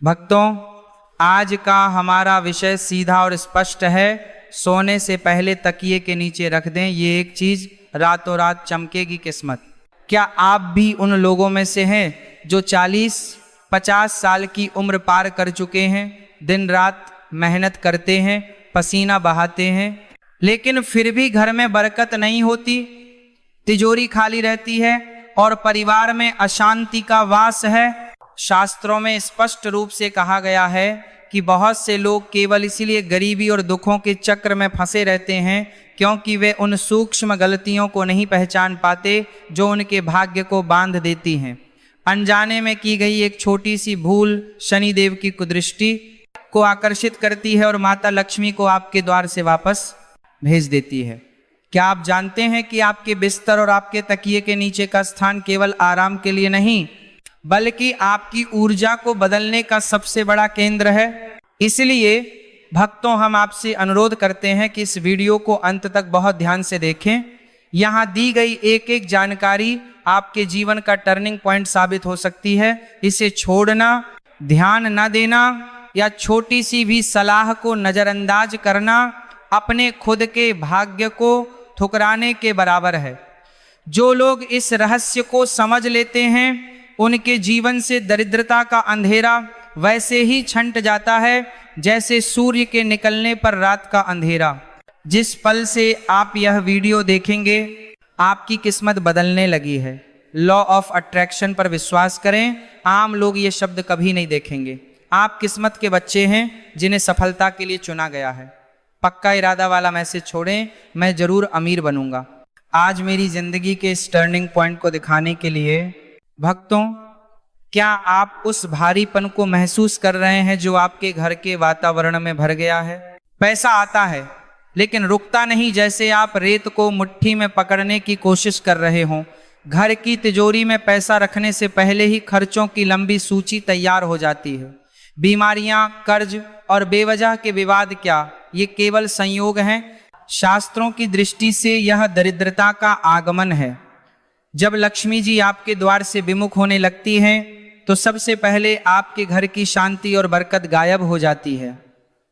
भक्तों, आज का हमारा विषय सीधा और स्पष्ट है। सोने से पहले तकिए के नीचे रख दें, ये एक चीज रातों रात चमकेगी किस्मत। क्या आप भी उन लोगों में से हैं जो 40-50 साल की उम्र पार कर चुके हैं, दिन रात मेहनत करते हैं, पसीना बहाते हैं, लेकिन फिर भी घर में बरकत नहीं होती, तिजोरी खाली रहती है और परिवार में अशांति का वास है? शास्त्रों में स्पष्ट रूप से कहा गया है कि बहुत से लोग केवल इसीलिए गरीबी और दुखों के चक्र में फंसे रहते हैं क्योंकि वे उन सूक्ष्म गलतियों को नहीं पहचान पाते जो उनके भाग्य को बांध देती हैं। अनजाने में की गई एक छोटी सी भूल शनिदेव की कुदृष्टि को आकर्षित करती है और माता लक्ष्मी को आपके द्वार से वापस भेज देती है। क्या आप जानते हैं कि आपके बिस्तर और आपके तकिए के नीचे का स्थान केवल आराम के लिए नहीं बल्कि आपकी ऊर्जा को बदलने का सबसे बड़ा केंद्र है? इसलिए भक्तों, हम आपसे अनुरोध करते हैं कि इस वीडियो को अंत तक बहुत ध्यान से देखें। यहाँ दी गई एक एक जानकारी आपके जीवन का टर्निंग पॉइंट साबित हो सकती है। इसे छोड़ना, ध्यान न देना या छोटी सी भी सलाह को नजरअंदाज करना अपने खुद के भाग्य को ठुकराने के बराबर है। जो लोग इस रहस्य को समझ लेते हैं उनके जीवन से दरिद्रता का अंधेरा वैसे ही छंट जाता है जैसे सूर्य के निकलने पर रात का अंधेरा। जिस पल से आप यह वीडियो देखेंगे आपकी किस्मत बदलने लगी है। लॉ ऑफ अट्रैक्शन पर विश्वास करें। आम लोग ये शब्द कभी नहीं देखेंगे। आप किस्मत के बच्चे हैं जिन्हें सफलता के लिए चुना गया है। पक्का इरादा वाला मैसेज छोड़ें, मैं जरूर अमीर बनूंगा। आज मेरी जिंदगी के इस टर्निंग पॉइंट को दिखाने के लिए भक्तों, क्या आप उस भारीपन को महसूस कर रहे हैं जो आपके घर के वातावरण में भर गया है? पैसा आता है लेकिन रुकता नहीं, जैसे आप रेत को मुट्ठी में पकड़ने की कोशिश कर रहे हों। घर की तिजोरी में पैसा रखने से पहले ही खर्चों की लंबी सूची तैयार हो जाती है। बीमारियां, कर्ज और बेवजह के विवाद क्या ये केवल संयोग हैं? शास्त्रों की दृष्टि से यह दरिद्रता का आगमन है। जब लक्ष्मी जी आपके द्वार से विमुख होने लगती हैं तो सबसे पहले आपके घर की शांति और बरकत गायब हो जाती है।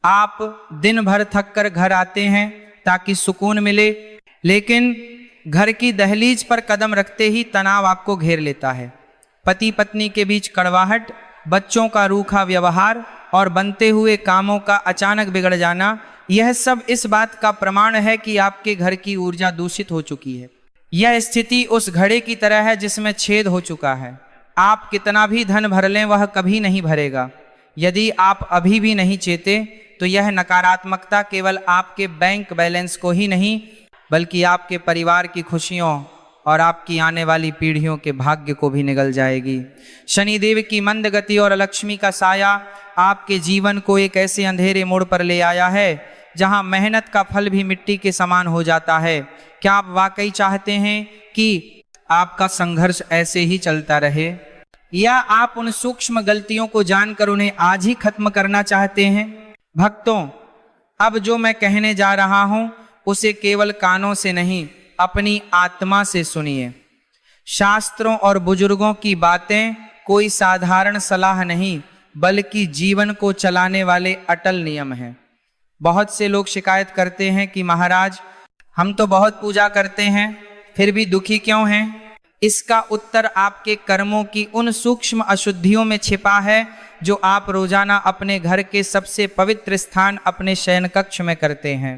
आप दिन भर थक कर घर आते हैं ताकि सुकून मिले, लेकिन घर की दहलीज पर कदम रखते ही तनाव आपको घेर लेता है। पति पत्नी के बीच कड़वाहट, बच्चों का रूखा व्यवहार और बनते हुए कामों का अचानक बिगड़ जाना, यह सब इस बात का प्रमाण है कि आपके घर की ऊर्जा दूषित हो चुकी है। यह स्थिति उस घड़े की तरह है जिसमें छेद हो चुका है। आप कितना भी धन भर लें वह कभी नहीं भरेगा। यदि आप अभी भी नहीं चेते तो यह नकारात्मकता केवल आपके बैंक बैलेंस को ही नहीं बल्कि आपके परिवार की खुशियों और आपकी आने वाली पीढ़ियों के भाग्य को भी निगल जाएगी। शनिदेव की मंद गति और लक्ष्मी का साया आपके जीवन को एक ऐसे अंधेरे मोड़ पर ले आया है जहां मेहनत का फल भी मिट्टी के समान हो जाता है। क्या आप वाकई चाहते हैं कि आपका संघर्ष ऐसे ही चलता रहे, या आप उन सूक्ष्म गलतियों को जानकर उन्हें आज ही खत्म करना चाहते हैं? भक्तों, अब जो मैं कहने जा रहा हूं उसे केवल कानों से नहीं, अपनी आत्मा से सुनिए। शास्त्रों और बुजुर्गों की बातें कोई साधारण सलाह नहीं बल्कि जीवन को चलाने वाले अटल नियम हैं। बहुत से लोग शिकायत करते हैं कि महाराज, हम तो बहुत पूजा करते हैं फिर भी दुखी क्यों हैं? इसका उत्तर आपके कर्मों की उन सूक्ष्म अशुद्धियों में छिपा है जो आप रोजाना अपने घर के सबसे पवित्र स्थान अपने शयन कक्ष में करते हैं।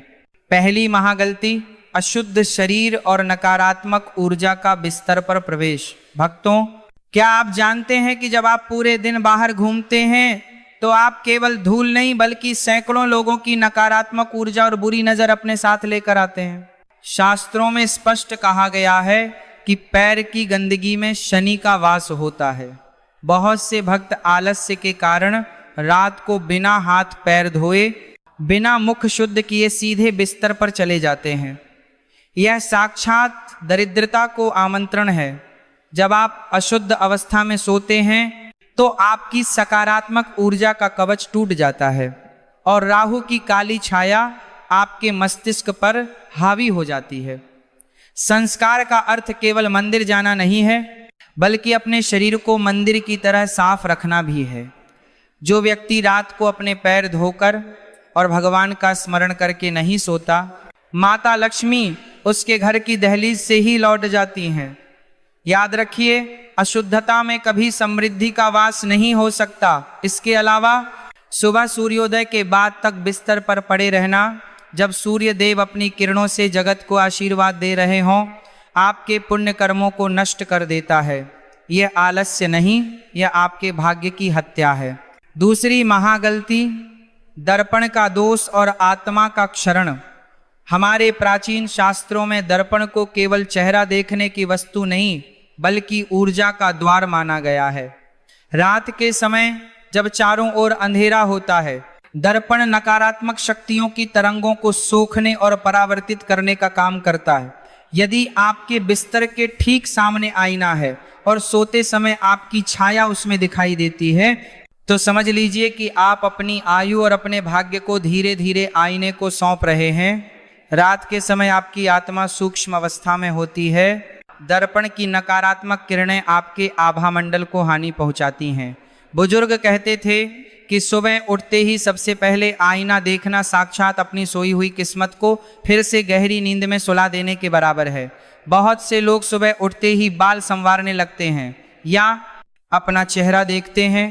पहली महागलती, अशुद्ध शरीर और नकारात्मक ऊर्जा का बिस्तर पर प्रवेश। भक्तों, क्या आप जानते हैं कि जब आप पूरे दिन बाहर घूमते हैं तो आप केवल धूल नहीं बल्कि सैकड़ों लोगों की नकारात्मक ऊर्जा और बुरी नजर अपने साथ लेकर आते हैं। शास्त्रों में स्पष्ट कहा गया है कि पैर की गंदगी में शनि का वास होता है। बहुत से भक्त आलस्य के कारण रात को बिना हाथ पैर धोए, बिना मुख शुद्ध किए सीधे बिस्तर पर चले जाते हैं। यह साक्षात दरिद्रता को आमंत्रण है। जब आप अशुद्ध अवस्था में सोते हैं तो आपकी सकारात्मक ऊर्जा का कवच टूट जाता है और राहु की काली छाया आपके मस्तिष्क पर हावी हो जाती है। संस्कार का अर्थ केवल मंदिर जाना नहीं है बल्कि अपने शरीर को मंदिर की तरह साफ रखना भी है। जो व्यक्ति रात को अपने पैर धोकर और भगवान का स्मरण करके नहीं सोता, माता लक्ष्मी उसके घर की दहलीज से ही लौट जाती हैं। याद रखिए, अशुद्धता में कभी समृद्धि का वास नहीं हो सकता। इसके अलावा सुबह सूर्योदय के बाद तक बिस्तर पर पड़े रहना, जब सूर्य देव अपनी किरणों से जगत को आशीर्वाद दे रहे हों, आपके पुण्य कर्मों को नष्ट कर देता है। यह आलस्य नहीं, यह आपके भाग्य की हत्या है। दूसरी महागलती, दर्पण का दोष और आत्मा का क्षरण। हमारे प्राचीन शास्त्रों में दर्पण को केवल चेहरा देखने की वस्तु नहीं, बल्कि ऊर्जा का द्वार माना गया है। रात के समय जब चारों ओर अंधेरा होता है, दर्पण नकारात्मक शक्तियों की तरंगों को सोखने और परावर्तित करने का काम करता है। यदि आपके बिस्तर के ठीक सामने आईना है और सोते समय आपकी छाया उसमें दिखाई देती है, तो समझ लीजिए कि आप अपनी आयु और अपने भाग्य को धीरे धीरे आईने को सौंप रहे हैं। रात के समय आपकी आत्मा सूक्ष्म अवस्था में होती है। दर्पण की नकारात्मक किरणें आपके आभा मंडल को हानि पहुंचाती हैं। बुजुर्ग कहते थे कि सुबह उठते ही सबसे पहले आईना देखना साक्षात अपनी सोई हुई किस्मत को फिर से गहरी नींद में सुला देने के बराबर है। बहुत से लोग सुबह उठते ही बाल संवारने लगते हैं या अपना चेहरा देखते हैं,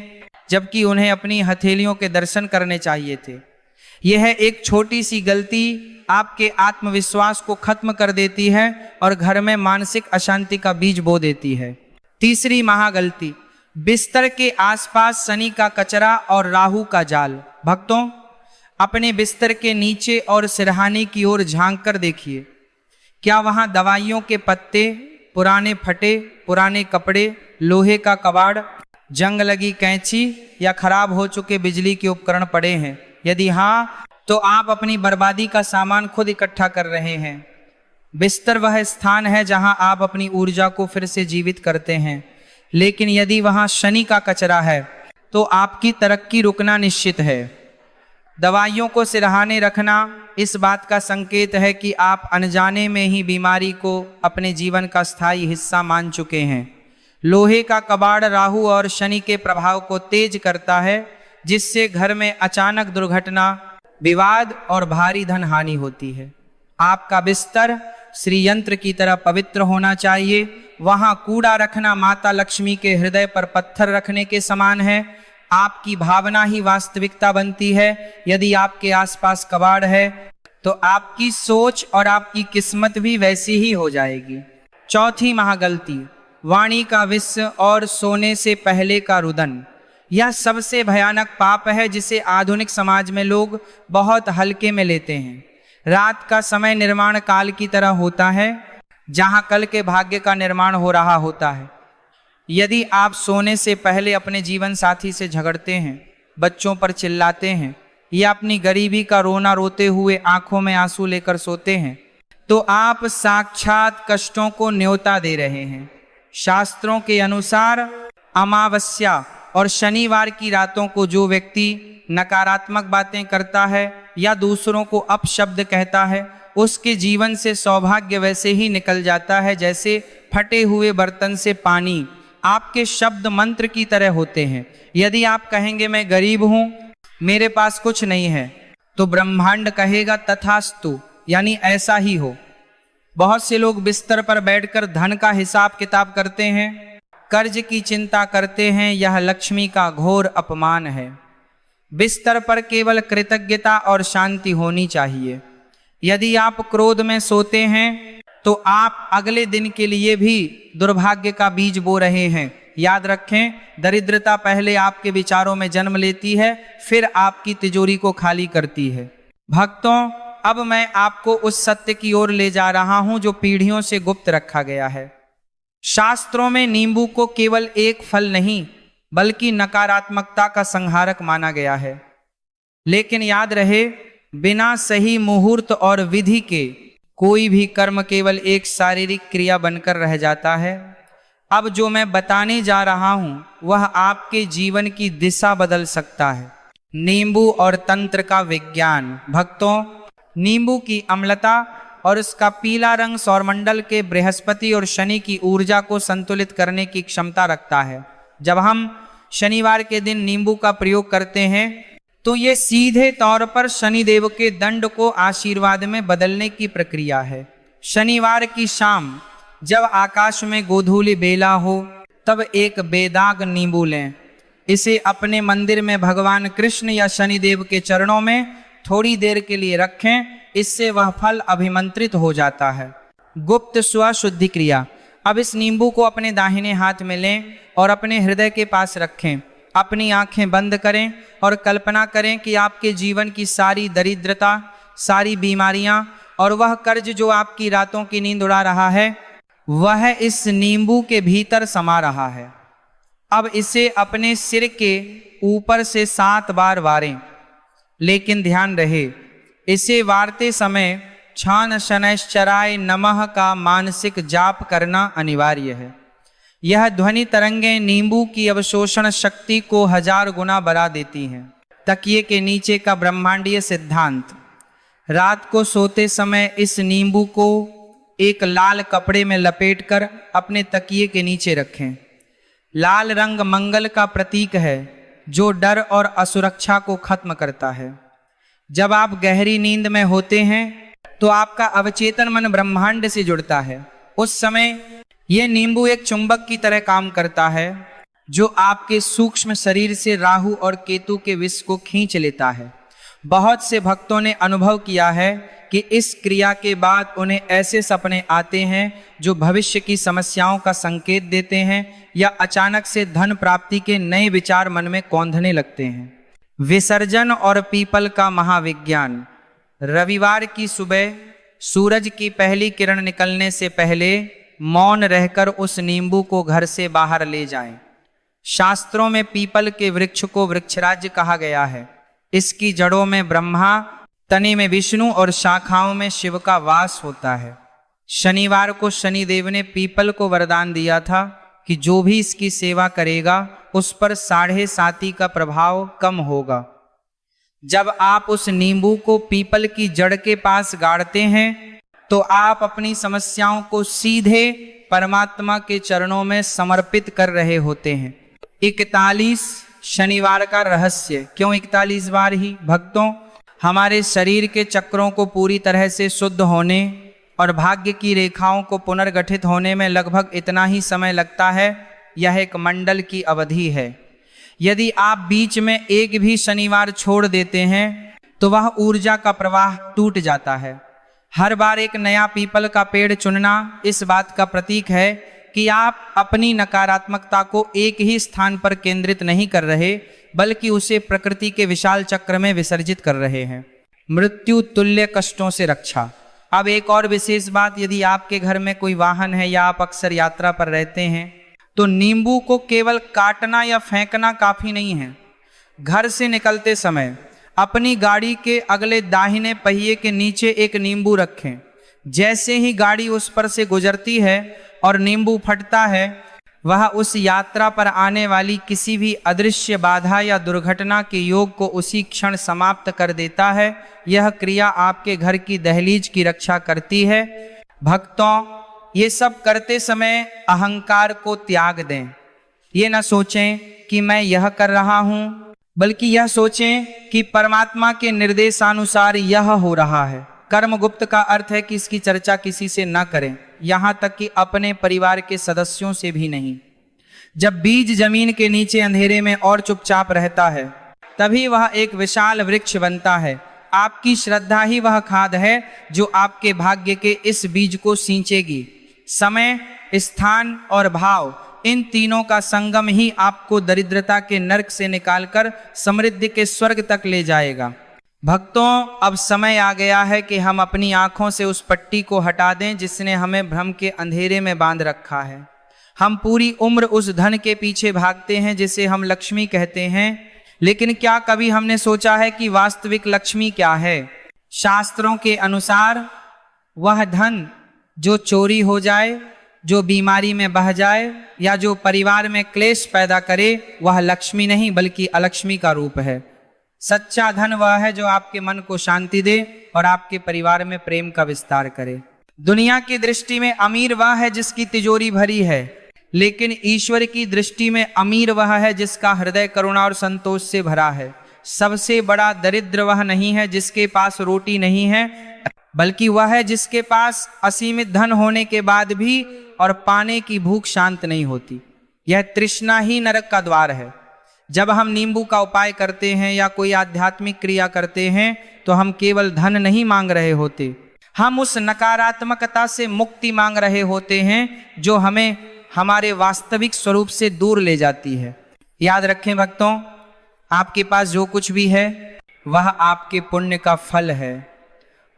जबकि उन्हें अपनी हथेलियों के दर्शन करने चाहिए थे। यह एक छोटी सी गलती आपके आत्मविश्वास को खत्म कर देती है और घर में मानसिक अशांति का बीज बो देती है। तीसरी महागलती, बिस्तर के आसपास शनि का कचरा और राहु का जाल। भक्तों, अपने बिस्तर के नीचे और सिरहाने की ओर झांक कर देखिए, क्या वहां दवाइयों के पत्ते, पुराने फटे पुराने कपड़े, लोहे का कबाड़, जंग लगी कैंची या खराब हो चुके बिजली के उपकरण पड़े हैं? यदि हाँ, तो आप अपनी बर्बादी का सामान खुद इकट्ठा कर रहे हैं। बिस्तर वह स्थान है जहां आप अपनी ऊर्जा को फिर से जीवित करते हैं, लेकिन यदि वहां शनि का कचरा है तो आपकी तरक्की रुकना निश्चित है। दवाइयों को सिरहाने रखना इस बात का संकेत है कि आप अनजाने में ही बीमारी को अपने जीवन का स्थायी हिस्सा मान चुके हैं। लोहे का कबाड़ राहु और शनि के प्रभाव को तेज करता है, जिससे घर में अचानक दुर्घटना, विवाद और भारी धन हानि होती है। आपका बिस्तर श्री यंत्र की तरह पवित्र होना चाहिए। वहां कूड़ा रखना माता लक्ष्मी के हृदय पर पत्थर रखने के समान है। आपकी भावना ही वास्तविकता बनती है। यदि आपके आसपास कबाड़ है तो आपकी सोच और आपकी किस्मत भी वैसी ही हो जाएगी। चौथी महागलती, वाणी का विष और सोने से पहले का रुदन। यह सबसे भयानक पाप है जिसे आधुनिक समाज में लोग बहुत हल्के में लेते हैं। रात का समय निर्माण काल की तरह होता है, जहां कल के भाग्य का निर्माण हो रहा होता है। यदि आप सोने से पहले अपने जीवन साथी से झगड़ते हैं, बच्चों पर चिल्लाते हैं या अपनी गरीबी का रोना रोते हुए आंखों में आंसू लेकर सोते हैं, तो आप साक्षात कष्टों को न्योता दे रहे हैं। शास्त्रों के अनुसार अमावस्या और शनिवार की रातों को जो व्यक्ति नकारात्मक बातें करता है या दूसरों को अपशब्द कहता है, उसके जीवन से सौभाग्य वैसे ही निकल जाता है जैसे फटे हुए बर्तन से पानी। आपके शब्द मंत्र की तरह होते हैं। यदि आप कहेंगे मैं गरीब हूं, मेरे पास कुछ नहीं है, तो ब्रह्मांड कहेगा तथास्तु, यानी ऐसा ही हो। बहुत से लोग बिस्तर पर बैठकर धन का हिसाब किताब करते हैं, कर्ज की चिंता करते हैं। यह लक्ष्मी का घोर अपमान है। बिस्तर पर केवल कृतज्ञता और शांति होनी चाहिए। यदि आप क्रोध में सोते हैं तो आप अगले दिन के लिए भी दुर्भाग्य का बीज बो रहे हैं। याद रखें, दरिद्रता पहले आपके विचारों में जन्म लेती है, फिर आपकी तिजोरी को खाली करती है। भक्तों, अब मैं आपको उस सत्य की ओर ले जा रहा हूं जो पीढ़ियों से गुप्त रखा गया है। शास्त्रों में नींबू को केवल एक फल नहीं, बल्कि नकारात्मकता का संहारक माना गया है। लेकिन याद रहे, बिना सही मुहूर्त और विधि के कोई भी कर्म केवल एक शारीरिक क्रिया बनकर रह जाता है। अब जो मैं बताने जा रहा हूं वह आपके जीवन की दिशा बदल सकता है। नींबू और तंत्र का विज्ञान। भक्तों, नींबू की अम्लता और उसका पीला रंग सौरमंडल के बृहस्पति और शनि की ऊर्जा को संतुलित करने की क्षमता रखता है। जब हम शनिवार के दिन नींबू का प्रयोग करते हैं तो ये सीधे तौर पर शनिदेव के दंड को आशीर्वाद में बदलने की प्रक्रिया है। शनिवार की शाम जब आकाश में गोधूली बेला हो तब एक बेदाग नींबू लें, इसे अपने मंदिर में भगवान कृष्ण या शनिदेव के चरणों में थोड़ी देर के लिए रखें, इससे वह फल अभिमंत्रित हो जाता है। गुप्त स्वशुद्धि क्रिया। अब इस नींबू को अपने दाहिने हाथ में लें और अपने हृदय के पास रखें। अपनी आंखें बंद करें और कल्पना करें कि आपके जीवन की सारी दरिद्रता, सारी बीमारियां और वह कर्ज जो आपकी रातों की नींद उड़ा रहा है वह इस नींबू के भीतर समा रहा है। अब इसे अपने सिर के ऊपर से 7 बार वारें, लेकिन ध्यान रहे इसे वारते समय छान शनैश्चराय नमः का मानसिक जाप करना अनिवार्य है। यह ध्वनि तरंगें नींबू की अवशोषण शक्ति को 1000 गुना बढ़ा देती हैं। तकिए के नीचे का ब्रह्मांडीय सिद्धांत। रात को सोते समय इस नींबू को एक लाल कपड़े में लपेटकर अपने तकिए के नीचे रखें। लाल रंग मंगल का प्रतीक है जो डर और असुरक्षा को खत्म करता है। जब आप गहरी नींद में होते हैं तो आपका अवचेतन मन ब्रह्मांड से जुड़ता है। उस समय यह नींबू एक चुंबक की तरह काम करता है जो आपके सूक्ष्म शरीर से राहु और केतु के विष को खींच लेता है। बहुत से भक्तों ने अनुभव किया है कि इस क्रिया के बाद उन्हें ऐसे सपने आते हैं जो भविष्य की समस्याओं का संकेत देते हैं या अचानक से धन प्राप्ति के नए विचार मन में कौंधने लगते हैं। विसर्जन और पीपल का महाविज्ञान। रविवार की सुबह सूरज की पहली किरण निकलने से पहले मौन रहकर उस नींबू को घर से बाहर ले जाएं। शास्त्रों में पीपल के वृक्ष को वृक्षराज कहा गया है। इसकी जड़ों में ब्रह्मा, तने में विष्णु और शाखाओं में शिव का वास होता है। शनिवार को शनिदेव ने पीपल को वरदान दिया था कि जो भी इसकी सेवा करेगा उस पर 7.5 का प्रभाव कम होगा। जब आप उस नींबू को पीपल की जड़ के पास गाड़ते हैं तो आप अपनी समस्याओं को सीधे परमात्मा के चरणों में समर्पित कर रहे होते हैं। 41 शनिवार का रहस्य। क्यों 41 बार ही? भक्तों, हमारे शरीर के चक्रों को पूरी तरह से शुद्ध होने और भाग्य की रेखाओं को पुनर्गठित होने में लगभग इतना ही समय लगता है। यह एक मंडल की अवधि है। यदि आप बीच में एक भी शनिवार छोड़ देते हैं तो वह ऊर्जा का प्रवाह टूट जाता है। हर बार एक नया पीपल का पेड़ चुनना इस बात का प्रतीक है कि आप अपनी नकारात्मकता को एक ही स्थान पर केंद्रित नहीं कर रहे, बल्कि उसे प्रकृति के विशाल चक्र में विसर्जित कर रहे हैं। मृत्यु तुल्य कष्टों से रक्षा। अब एक और विशेष बात, यदि आपके घर में कोई वाहन है या आप अक्सर यात्रा पर रहते हैं तो नींबू को केवल काटना या फेंकना काफी नहीं है। घर से निकलते समय अपनी गाड़ी के अगले दाहिने पहिए के नीचे एक नींबू रखें। जैसे ही गाड़ी उस पर से गुजरती है और नींबू फटता है, वह उस यात्रा पर आने वाली किसी भी अदृश्य बाधा या दुर्घटना के योग को उसी क्षण समाप्त कर देता है। यह क्रिया आपके घर की दहलीज की रक्षा करती है। भक्तों, ये सब करते समय अहंकार को त्याग दें। ये न सोचें कि मैं यह कर रहा हूँ, बल्कि यह सोचें कि परमात्मा के निर्देशानुसार यह हो रहा है। कर्म गुप्त का अर्थ है कि इसकी चर्चा किसी से न करें, यहाँ तक कि अपने परिवार के सदस्यों से भी नहीं। जब बीज जमीन के नीचे अंधेरे में और चुपचाप रहता है, तभी वह एक विशाल वृक्ष बनता है। आपकी श्रद्धा ही वह खाद है जो आपके भाग्य के इस बीज को सींचेगी। समय, स्थान और भाव, इन तीनों का संगम ही आपको दरिद्रता के नर्क से निकालकर समृद्धि के स्वर्ग तक ले जाएगा। भक्तों, अब समय आ गया है कि हम अपनी आंखों से उस पट्टी को हटा दें जिसने हमें भ्रम के अंधेरे में बांध रखा है। हम पूरी उम्र उस धन के पीछे भागते हैं जिसे हम लक्ष्मी कहते हैं, लेकिन क्या कभी हमने सोचा है कि वास्तविक लक्ष्मी क्या है? शास्त्रों के अनुसार वह धन जो चोरी हो जाए, जो बीमारी में बह जाए या जो परिवार में क्लेश पैदा करे, वह लक्ष्मी नहीं बल्कि अलक्ष्मी का रूप है। सच्चा धन वह है जो आपके मन को शांति दे और आपके परिवार में प्रेम का विस्तार करे। दुनिया की दृष्टि में अमीर वह है जिसकी तिजोरी भरी है, लेकिन ईश्वर की दृष्टि में अमीर वह है जिसका हृदय करुणा और संतोष से भरा है। सबसे बड़ा दरिद्र वह नहीं है जिसके पास रोटी नहीं है, बल्कि वह है जिसके पास असीमित धन होने के बाद भी और पाने की भूख शांत नहीं होती। यह तृष्णा ही नरक का द्वार है। जब हम नींबू का उपाय करते हैं या कोई आध्यात्मिक क्रिया करते हैं तो हम केवल धन नहीं मांग रहे होते, हम उस नकारात्मकता से मुक्ति मांग रहे होते हैं जो हमें हमारे वास्तविक स्वरूप से दूर ले जाती है। याद रखें भक्तों, आपके पास जो कुछ भी है वह आपके पुण्य का फल है,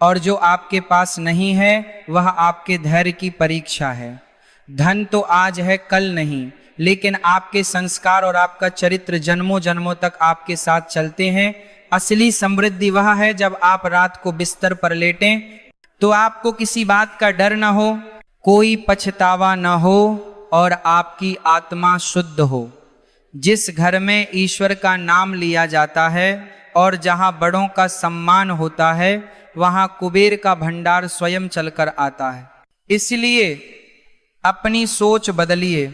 और जो आपके पास नहीं है वह आपके धैर्य की परीक्षा है। धन तो आज है कल नहीं, लेकिन आपके संस्कार और आपका चरित्र जन्मों जन्मों तक आपके साथ चलते हैं। असली समृद्धि वह है जब आप रात को बिस्तर पर लेटें तो आपको किसी बात का डर न हो, कोई पछतावा न हो और आपकी आत्मा शुद्ध हो। जिस घर में ईश्वर का नाम लिया जाता है और जहाँ बड़ों का सम्मान होता है वहाँ कुबेर का भंडार स्वयं चलकर आता है। इसलिए अपनी सोच बदलिए।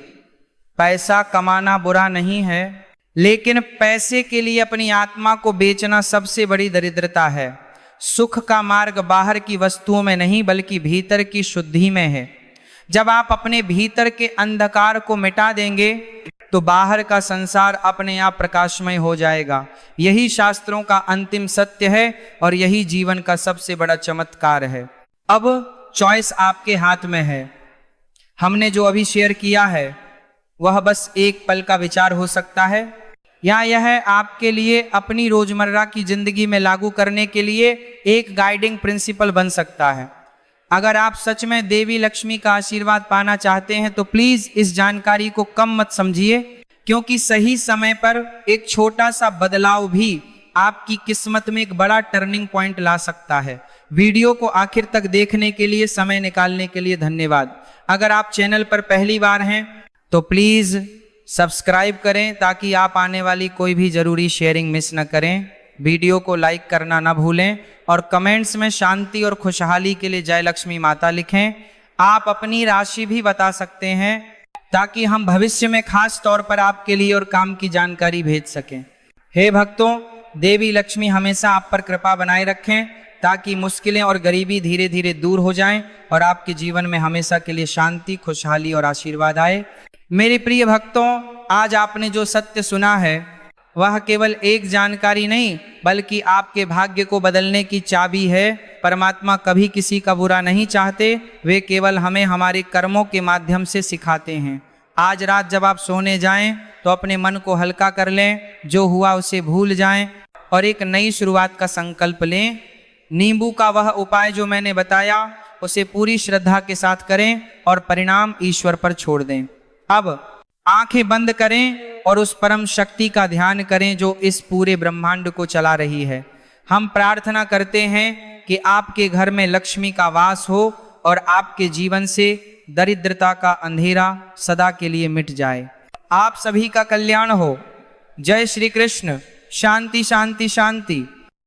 पैसा कमाना बुरा नहीं है, लेकिन पैसे के लिए अपनी आत्मा को बेचना सबसे बड़ी दरिद्रता है। सुख का मार्ग बाहर की वस्तुओं में नहीं बल्कि भीतर की शुद्धि में है। जब आप अपने भीतर के अंधकार को मिटा देंगे तो बाहर का संसार अपने आप प्रकाशमय हो जाएगा। यही शास्त्रों का अंतिम सत्य है और यही जीवन का सबसे बड़ा चमत्कार है। अब चॉइस आपके हाथ में है। हमने जो अभी शेयर किया है वह बस एक पल का विचार हो सकता है, या यह आपके लिए अपनी रोजमर्रा की जिंदगी में लागू करने के लिए एक गाइडिंग प्रिंसिपल बन सकता है। अगर आप सच में देवी लक्ष्मी का आशीर्वाद पाना चाहते हैं तो प्लीज इस जानकारी को कम मत समझिए, क्योंकि सही समय पर एक छोटा सा बदलाव भी आपकी किस्मत में एक बड़ा टर्निंग पॉइंट ला सकता है। वीडियो को आखिर तक देखने के लिए, समय निकालने के लिए धन्यवाद। अगर आप चैनल पर पहली बार हैं तो प्लीज सब्सक्राइब करें ताकि आप आने वाली कोई भी जरूरी शेयरिंग मिस न करें। वीडियो को लाइक करना ना भूलें और कमेंट्स में शांति और खुशहाली के लिए जय लक्ष्मी माता लिखें। आप अपनी राशि भी बता सकते हैं ताकि हम भविष्य में खास तौर पर आपके लिए और काम की जानकारी भेज सकें। हे भक्तों, देवी लक्ष्मी हमेशा आप पर कृपा बनाए रखें ताकि मुश्किलें और गरीबी धीरे धीरे दूर हो जाएं और आपके जीवन में हमेशा के लिए शांति, खुशहाली और आशीर्वाद आए। मेरे प्रिय भक्तों, आज आपने जो सत्य सुना है वह केवल एक जानकारी नहीं बल्कि आपके भाग्य को बदलने की चाबी है। परमात्मा कभी किसी का बुरा नहीं चाहते, वे केवल हमें हमारे कर्मों के माध्यम से सिखाते हैं। आज रात जब आप सोने जाएं तो अपने मन को हल्का कर लें, जो हुआ उसे भूल जाएं और एक नई शुरुआत का संकल्प लें। नींबू का वह उपाय जो मैंने बताया उसे पूरी श्रद्धा के साथ करें और परिणाम ईश्वर पर छोड़ दें। अब आंखें बंद करें और उस परम शक्ति का ध्यान करें जो इस पूरे ब्रह्मांड को चला रही है। हम प्रार्थना करते हैं कि आपके घर में लक्ष्मी का वास हो और आपके जीवन से दरिद्रता का अंधेरा सदा के लिए मिट जाए। आप सभी का कल्याण हो। जय श्री कृष्ण। शांति शांति शांति।